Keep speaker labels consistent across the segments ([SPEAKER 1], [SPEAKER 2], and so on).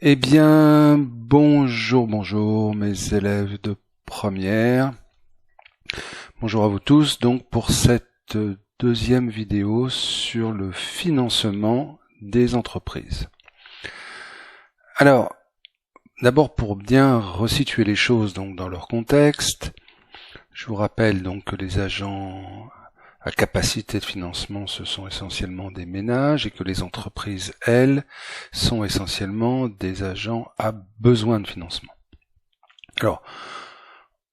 [SPEAKER 1] Eh bien, bonjour mes élèves de première. Bonjour à vous tous, donc pour cette deuxième vidéo sur le financement des entreprises. Alors, d'abord pour bien resituer les choses donc dans leur contexte, je vous rappelle donc que les agents à capacité de financement, ce sont essentiellement des ménages et que les entreprises, elles, sont essentiellement des agents à besoin de financement. Alors,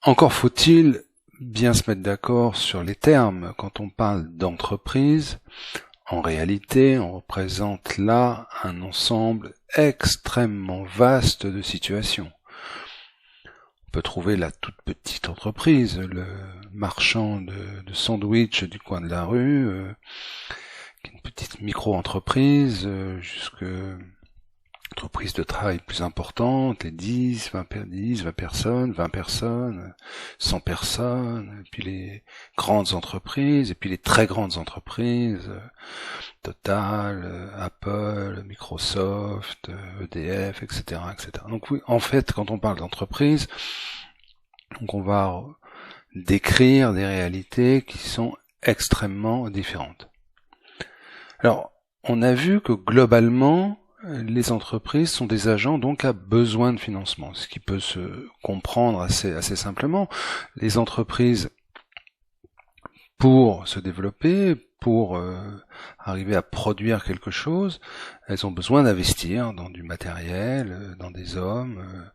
[SPEAKER 1] encore faut-il bien se mettre d'accord sur les termes. Quand on parle d'entreprise, en réalité, on représente là un ensemble extrêmement vaste de situations. On peut trouver la toute petite entreprise, le marchand de sandwich du coin de la rue, qui est une petite micro-entreprise, jusque entreprise de travail plus importante, les 10, 20 personnes, 20 personnes, 100 personnes, et puis les grandes entreprises, et puis les très grandes entreprises, Total, Apple, Microsoft, EDF, etc., etc. Donc oui, en fait, quand on parle d'entreprise, donc on va décrire des réalités qui sont extrêmement différentes. Alors, on a vu que globalement, les entreprises sont des agents donc à besoin de financement, ce qui peut se comprendre assez simplement. Les entreprises, pour se développer, pour arriver à produire quelque chose, elles ont besoin d'investir dans du matériel, dans des hommes,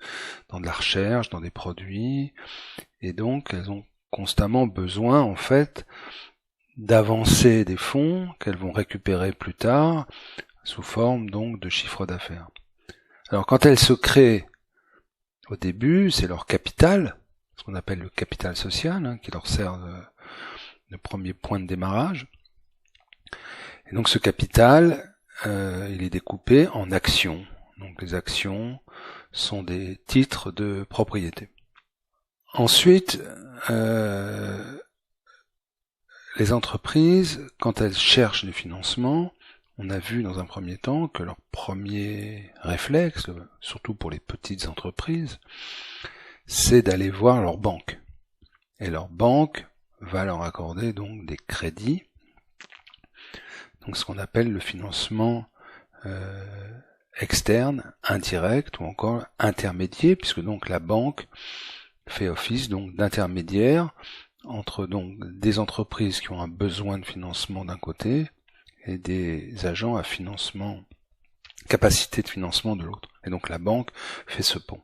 [SPEAKER 1] dans de la recherche, dans des produits, et donc elles ont constamment besoin en fait d'avancer des fonds qu'elles vont récupérer plus tard sous forme donc de chiffre d'affaires. Alors quand elles se créent au début, c'est leur capital, ce qu'on appelle le capital social, qui leur sert de premier point de démarrage. Et donc ce capital, il est découpé en actions. Donc les actions sont des titres de propriété. Ensuite, les entreprises, quand elles cherchent du financement, on a vu dans un premier temps que leur premier réflexe, surtout pour les petites entreprises, c'est d'aller voir leur banque. Et leur banque va leur accorder donc des crédits, donc ce qu'on appelle le financement externe, indirect ou encore intermédiaire, puisque donc la banque fait office donc d'intermédiaire entre donc des entreprises qui ont un besoin de financement d'un côté et des agents à financement, capacité de financement de l'autre. Et donc la banque fait ce pont.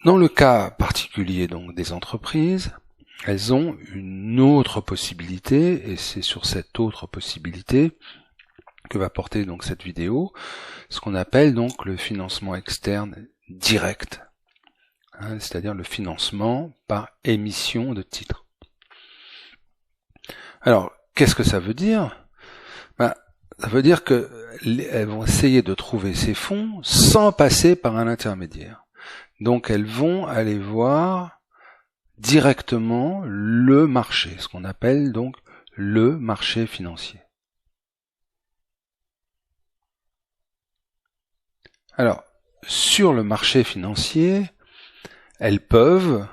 [SPEAKER 1] Dans le cas particulier donc des entreprises, elles ont une autre possibilité, et c'est sur cette autre possibilité que va porter donc cette vidéo, ce qu'on appelle donc le financement externe direct, c'est-à-dire le financement par émission de titres. Alors, qu'est-ce que ça veut dire ? Ça veut dire qu'elles vont essayer de trouver ces fonds sans passer par un intermédiaire. Donc elles vont aller voir directement le marché, ce qu'on appelle donc le marché financier. Alors, sur le marché financier, elles peuvent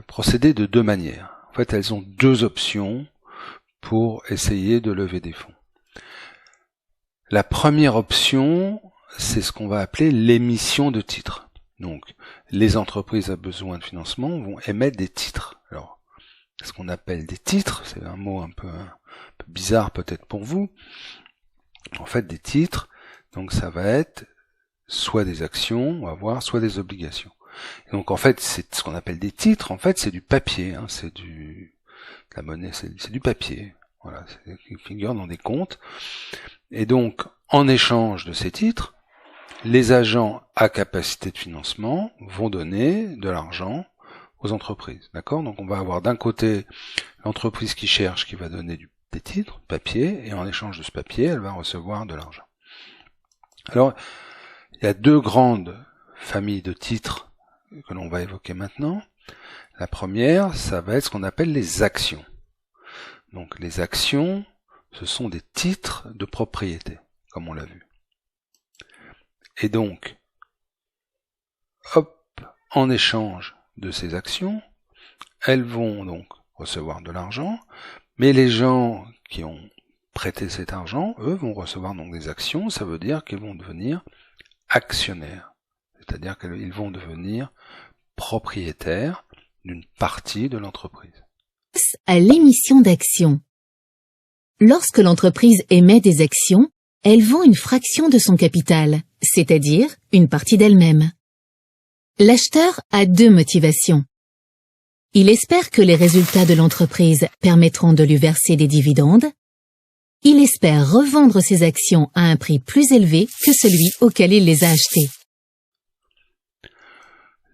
[SPEAKER 1] procéder de deux manières. En fait, elles ont deux options pour essayer de lever des fonds. La première option, c'est ce qu'on va appeler l'émission de titres. Donc, les entreprises à besoin de financement vont émettre des titres. Alors, ce qu'on appelle des titres, c'est un mot un peu bizarre peut-être pour vous. En fait, des titres, donc ça va être soit des actions, on va voir, soit des obligations. Et donc en fait, c'est ce qu'on appelle des titres, en fait c'est du papier, c'est de la monnaie, c'est du papier. Voilà, c'est qui figure dans des comptes. Et donc, en échange de ces titres, les agents à capacité de financement vont donner de l'argent aux entreprises. D'accord ? Donc on va avoir d'un côté l'entreprise qui cherche, qui va donner des titres, papier, et en échange de ce papier, elle va recevoir de l'argent. Alors, il y a deux grandes familles de titres que l'on va évoquer maintenant. La première, ça va être ce qu'on appelle les actions. Donc les actions, ce sont des titres de propriété. comme on l'a vu. Et donc, hop, en échange de ces actions, elles vont donc recevoir de l'argent, mais les gens qui ont prêté cet argent, eux, vont recevoir donc des actions, ça veut dire qu'ils vont devenir actionnaires, c'est-à-dire qu'ils vont devenir propriétaires d'une partie de l'entreprise.
[SPEAKER 2] À l'émission d'actions. Lorsque l'entreprise émet des actions, elle vend une fraction de son capital, c'est-à-dire une partie d'elle-même. L'acheteur a deux motivations. Il espère que les résultats de l'entreprise permettront de lui verser des dividendes. Il espère revendre ses actions à un prix plus élevé que celui auquel il les a achetées.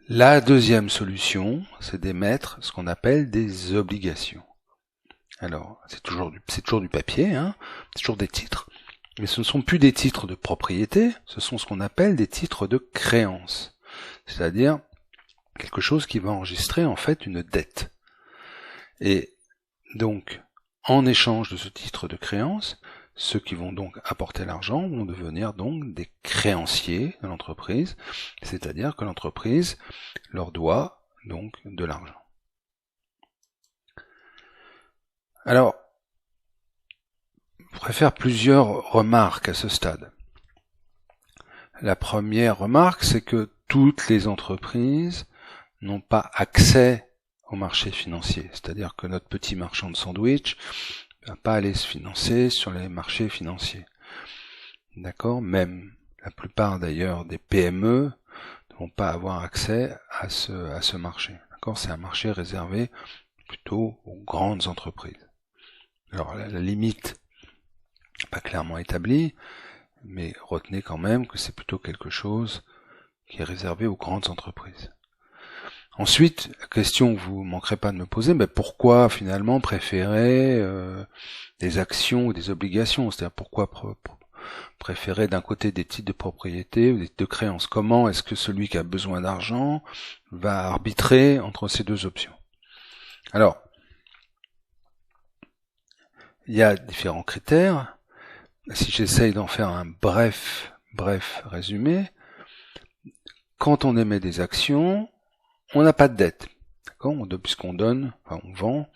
[SPEAKER 1] La deuxième solution, c'est d'émettre ce qu'on appelle des obligations. Alors, c'est toujours du papier, hein, c'est toujours des titres, mais ce ne sont plus des titres de propriété, ce sont ce qu'on appelle des titres de créance, c'est-à-dire quelque chose qui va enregistrer en fait une dette. Et donc, en échange de ce titre de créance, ceux qui vont donc apporter l'argent vont devenir donc des créanciers de l'entreprise, c'est-à-dire que l'entreprise leur doit donc de l'argent. Alors, je pourrais faire plusieurs remarques à ce stade. La première remarque, c'est que toutes les entreprises n'ont pas accès au marché financier. C'est-à-dire que notre petit marchand de sandwich ne va pas aller se financer sur les marchés financiers. D'accord ? Même la plupart d'ailleurs des PME ne vont pas avoir accès à ce marché. D'accord ? C'est un marché réservé plutôt aux grandes entreprises. Alors la limite n'est pas clairement établie, mais retenez quand même que c'est plutôt quelque chose qui est réservé aux grandes entreprises. Ensuite, la question que vous ne manquerez pas de me poser, pourquoi finalement préférer des actions ou des obligations? C'est-à-dire pourquoi préférer d'un côté des titres de propriété ou des titres de créance? Comment est-ce que celui qui a besoin d'argent va arbitrer entre ces deux options? Alors, il y a différents critères. Si j'essaye d'en faire un bref résumé, quand on émet des actions, on n'a pas de dette, d'accord, puisqu'on donne, enfin on vend,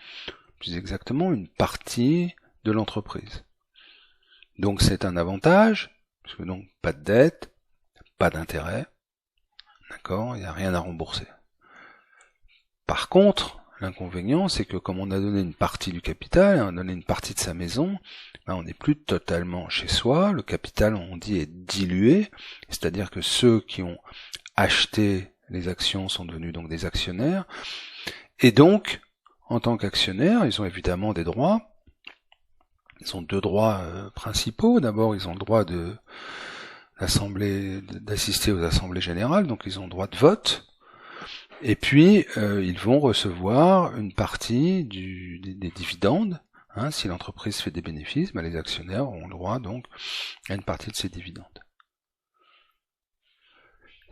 [SPEAKER 1] plus exactement, une partie de l'entreprise. Donc c'est un avantage, puisque donc pas de dette, pas d'intérêt, d'accord, il n'y a rien à rembourser. Par contre, l'inconvénient, c'est que comme on a donné une partie du capital, on a donné une partie de sa maison, on n'est plus totalement chez soi, le capital, on dit, est dilué, c'est-à-dire que ceux qui ont acheté les actions sont devenus donc des actionnaires, et donc, en tant qu'actionnaires, ils ont évidemment des droits. Ils ont deux droits principaux. D'abord, ils ont le droit d'assister aux assemblées générales, donc ils ont le droit de vote. Et puis, ils vont recevoir une partie des dividendes. Hein, si l'entreprise fait des bénéfices, les actionnaires ont le droit donc à une partie de ces dividendes.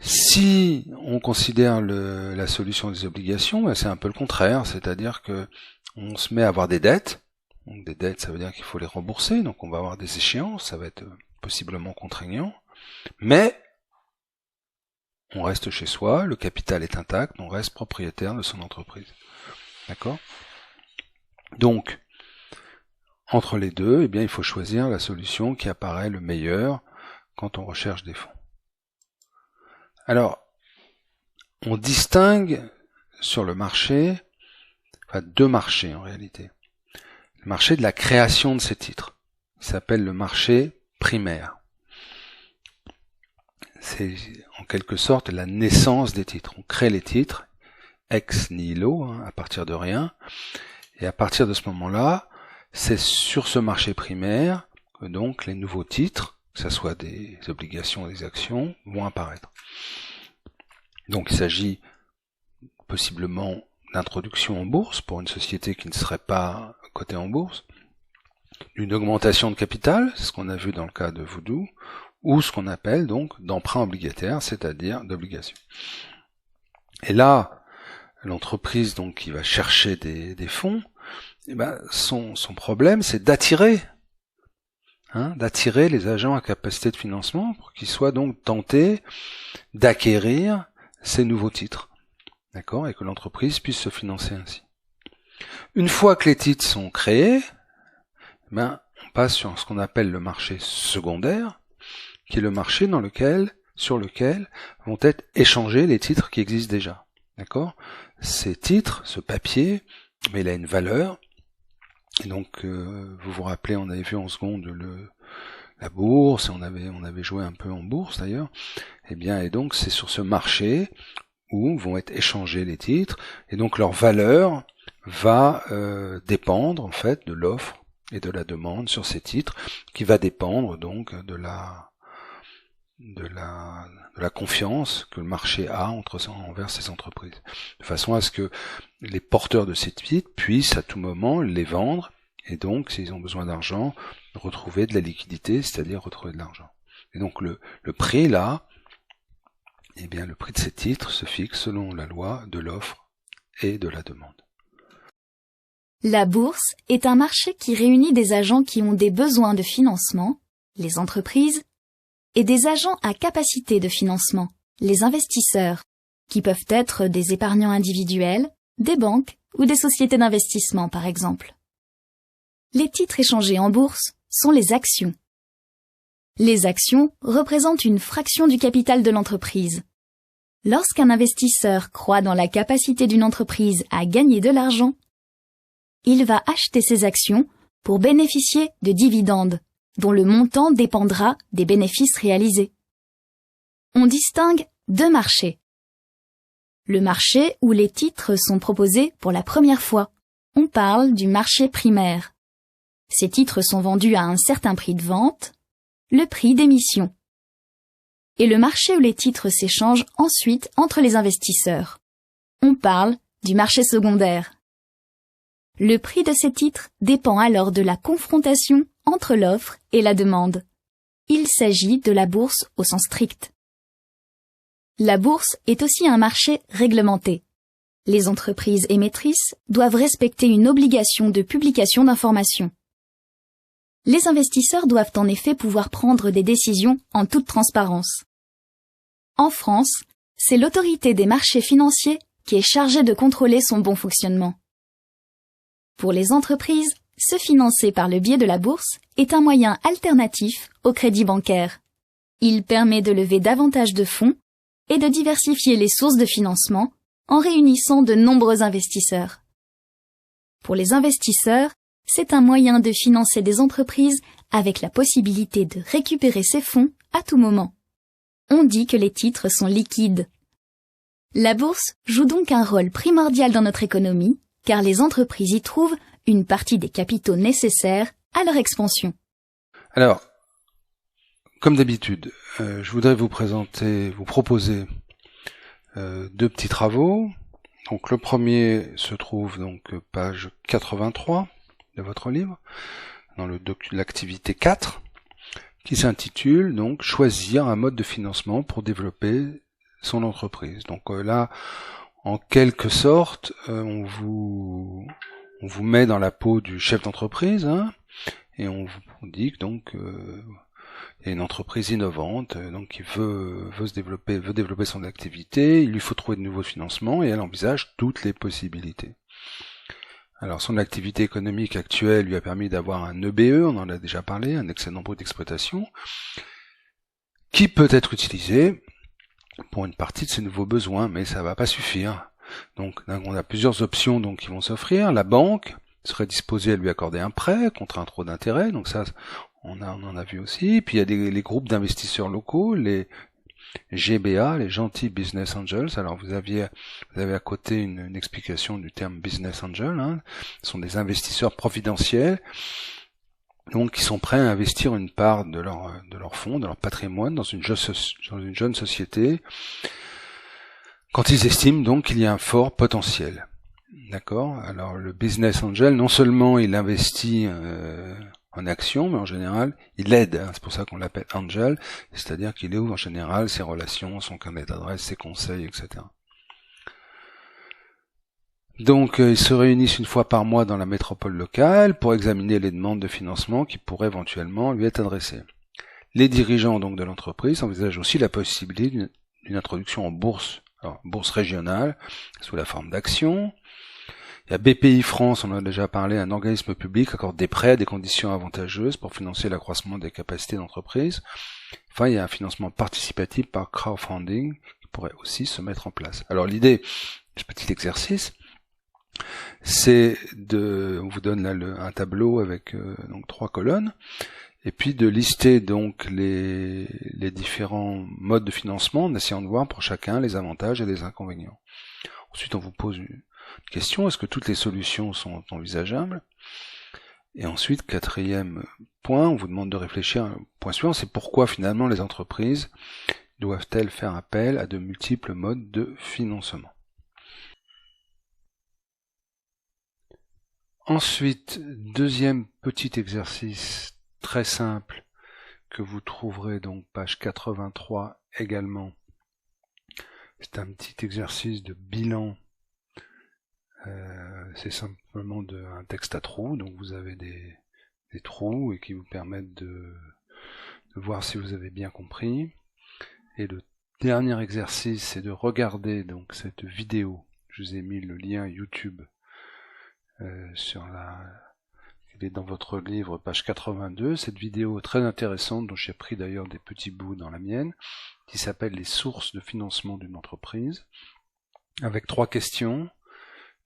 [SPEAKER 1] Si on considère la solution des obligations, c'est un peu le contraire, c'est-à-dire que on se met à avoir des dettes. Donc des dettes, ça veut dire qu'il faut les rembourser, donc on va avoir des échéances, ça va être possiblement contraignant, mais on reste chez soi, le capital est intact, on reste propriétaire de son entreprise. D'accord ? Donc, entre les deux, il faut choisir la solution qui apparaît le meilleur quand on recherche des fonds. Alors, on distingue sur le marché, deux marchés en réalité. Le marché de la création de ces titres, il s'appelle le marché primaire. C'est en quelque sorte la naissance des titres. On crée les titres ex nihilo, à partir de rien, et à partir de ce moment-là, c'est sur ce marché primaire que donc les nouveaux titres, que ce soit des obligations ou des actions, vont apparaître. Donc il s'agit possiblement d'introduction en bourse pour une société qui ne serait pas cotée en bourse, d'une augmentation de capital, c'est ce qu'on a vu dans le cas de Voodoo, ou ce qu'on appelle donc d'emprunt obligataire, c'est-à-dire d'obligation. Et là, l'entreprise donc qui va chercher des fonds, son problème c'est d'attirer d'attirer les agents à capacité de financement pour qu'ils soient donc tentés d'acquérir ces nouveaux titres, d'accord, et que l'entreprise puisse se financer ainsi. Une fois que les titres sont créés, on passe sur ce qu'on appelle le marché secondaire, qui est le marché sur lequel vont être échangés les titres qui existent déjà. D'accord ? Ces titres, ce papier, il a une valeur. Et donc, vous vous rappelez, on avait vu en seconde la bourse, et on avait joué un peu en bourse d'ailleurs. Et donc c'est sur ce marché où vont être échangés les titres, et donc leur valeur va dépendre en fait de l'offre et de la demande sur ces titres, qui va dépendre donc de la confiance que le marché a envers ces entreprises, de façon à ce que les porteurs de ces titres puissent à tout moment les vendre, et donc s'ils ont besoin d'argent, retrouver de la liquidité, c'est-à-dire retrouver de l'argent. Et donc le prix là, le prix de ces titres se fixe selon la loi de l'offre et de la demande.
[SPEAKER 3] La bourse est un marché qui réunit des agents qui ont des besoins de financement, les entreprises, et des agents à capacité de financement, les investisseurs, qui peuvent être des épargnants individuels, des banques ou des sociétés d'investissement par exemple. Les titres échangés en bourse sont les actions. Les actions représentent une fraction du capital de l'entreprise. Lorsqu'un investisseur croit dans la capacité d'une entreprise à gagner de l'argent, il va acheter ses actions pour bénéficier de dividendes, dont le montant dépendra des bénéfices réalisés. On distingue deux marchés. Le marché où les titres sont proposés pour la première fois. On parle du marché primaire. Ces titres sont vendus à un certain prix de vente, le prix d'émission. Et le marché où les titres s'échangent ensuite entre les investisseurs. On parle du marché secondaire. Le prix de ces titres dépend alors de la confrontation entre l'offre et la demande. Il s'agit de la bourse au sens strict. La bourse est aussi un marché réglementé. Les entreprises émettrices doivent respecter une obligation de publication d'informations. Les investisseurs doivent en effet pouvoir prendre des décisions en toute transparence. En France, c'est l'autorité des marchés financiers qui est chargée de contrôler son bon fonctionnement. Pour les entreprises, se financer par le biais de la bourse est un moyen alternatif au crédit bancaire. Il permet de lever davantage de fonds et de diversifier les sources de financement en réunissant de nombreux investisseurs. Pour les investisseurs, c'est un moyen de financer des entreprises avec la possibilité de récupérer ces fonds à tout moment. On dit que les titres sont liquides. La bourse joue donc un rôle primordial dans notre économie, car les entreprises y trouvent une partie des capitaux nécessaires à leur expansion.
[SPEAKER 1] Alors, comme d'habitude, je voudrais vous proposer deux petits travaux. Donc le premier se trouve donc page 83 de votre livre, dans l'activité 4, qui s'intitule donc choisir un mode de financement pour développer son entreprise. Donc là, en quelque sorte, on vous met dans la peau du chef d'entreprise, et on vous dit que donc il y a une entreprise innovante, donc qui veut développer son activité, il lui faut trouver de nouveaux financements et elle envisage toutes les possibilités. Alors son activité économique actuelle lui a permis d'avoir un EBE, on en a déjà parlé, un excédent brut d'exploitation, qui peut être utilisé pour une partie de ses nouveaux besoins, mais ça va pas suffire. Donc on a plusieurs options donc qui vont s'offrir. La banque serait disposée à lui accorder un prêt contre un taux d'intérêt, donc ça on en a vu aussi. Puis il y a les groupes d'investisseurs locaux, les GBA, les gentils business angels. Alors vous avez à côté une explication du terme business angel. Ce sont des investisseurs providentiels, donc qui sont prêts à investir une part de leur fonds, de leur patrimoine dans une jeune société, quand ils estiment donc qu'il y a un fort potentiel. D'accord ? Alors le business angel, non seulement il investit en action, mais en général, il aide. C'est pour ça qu'on l'appelle angel, c'est-à-dire qu'il ouvre en général ses relations, son carnet d'adresse, ses conseils, etc. Donc ils se réunissent une fois par mois dans la métropole locale pour examiner les demandes de financement qui pourraient éventuellement lui être adressées. Les dirigeants donc de l'entreprise envisagent aussi la possibilité d'une introduction en bourse, alors, bourse régionale, sous la forme d'actions. Il y a BPI France, on en a déjà parlé, un organisme public accorde des prêts à des conditions avantageuses pour financer l'accroissement des capacités d'entreprise. Enfin, il y a un financement participatif par crowdfunding qui pourrait aussi se mettre en place. Alors l'idée de ce petit exercice, c'est on vous donne là un tableau avec donc 3 colonnes, et puis de lister donc les différents modes de financement en essayant de voir pour chacun les avantages et les inconvénients. Ensuite, on vous pose une question, est-ce que toutes les solutions sont envisageables? Et ensuite, 4e point, on vous demande de réfléchir. Un point suivant, c'est pourquoi finalement les entreprises doivent-elles faire appel à de multiples modes de financement. Ensuite, 2e petit exercice très simple que vous trouverez donc page 83 également. C'est un petit exercice de bilan. C'est simplement un texte à trous, donc vous avez des trous et qui vous permettent de voir si vous avez bien compris. Et le dernier exercice, c'est de regarder donc cette vidéo. Je vous ai mis le lien YouTube il est dans votre livre, page 82. Cette vidéo très intéressante, dont j'ai pris d'ailleurs des petits bouts dans la mienne, qui s'appelle les sources de financement d'une entreprise, avec 3 questions.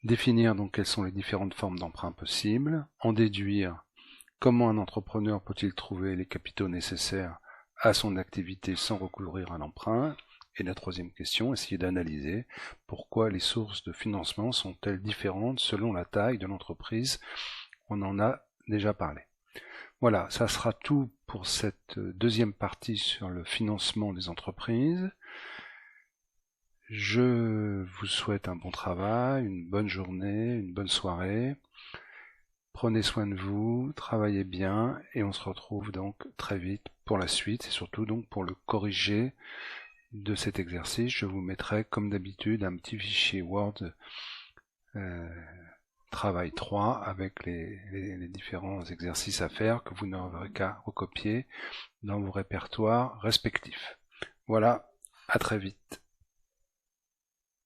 [SPEAKER 1] Définir donc quelles sont les différentes formes d'emprunt possibles, en déduire comment un entrepreneur peut-il trouver les capitaux nécessaires à son activité sans recourir à l'emprunt, et la 3e question, essayer d'analyser pourquoi les sources de financement sont-elles différentes selon la taille de l'entreprise. On en a déjà parlé. Voilà, ça sera tout pour cette 2e partie sur le financement des entreprises. Je vous souhaite un bon travail, une bonne journée, une bonne soirée. Prenez soin de vous, travaillez bien et on se retrouve donc très vite pour la suite et surtout donc pour le corriger de cet exercice. Je vous mettrai comme d'habitude un petit fichier Word travail 3 avec les différents exercices à faire que vous n'aurez qu'à recopier dans vos répertoires respectifs. Voilà, à très vite.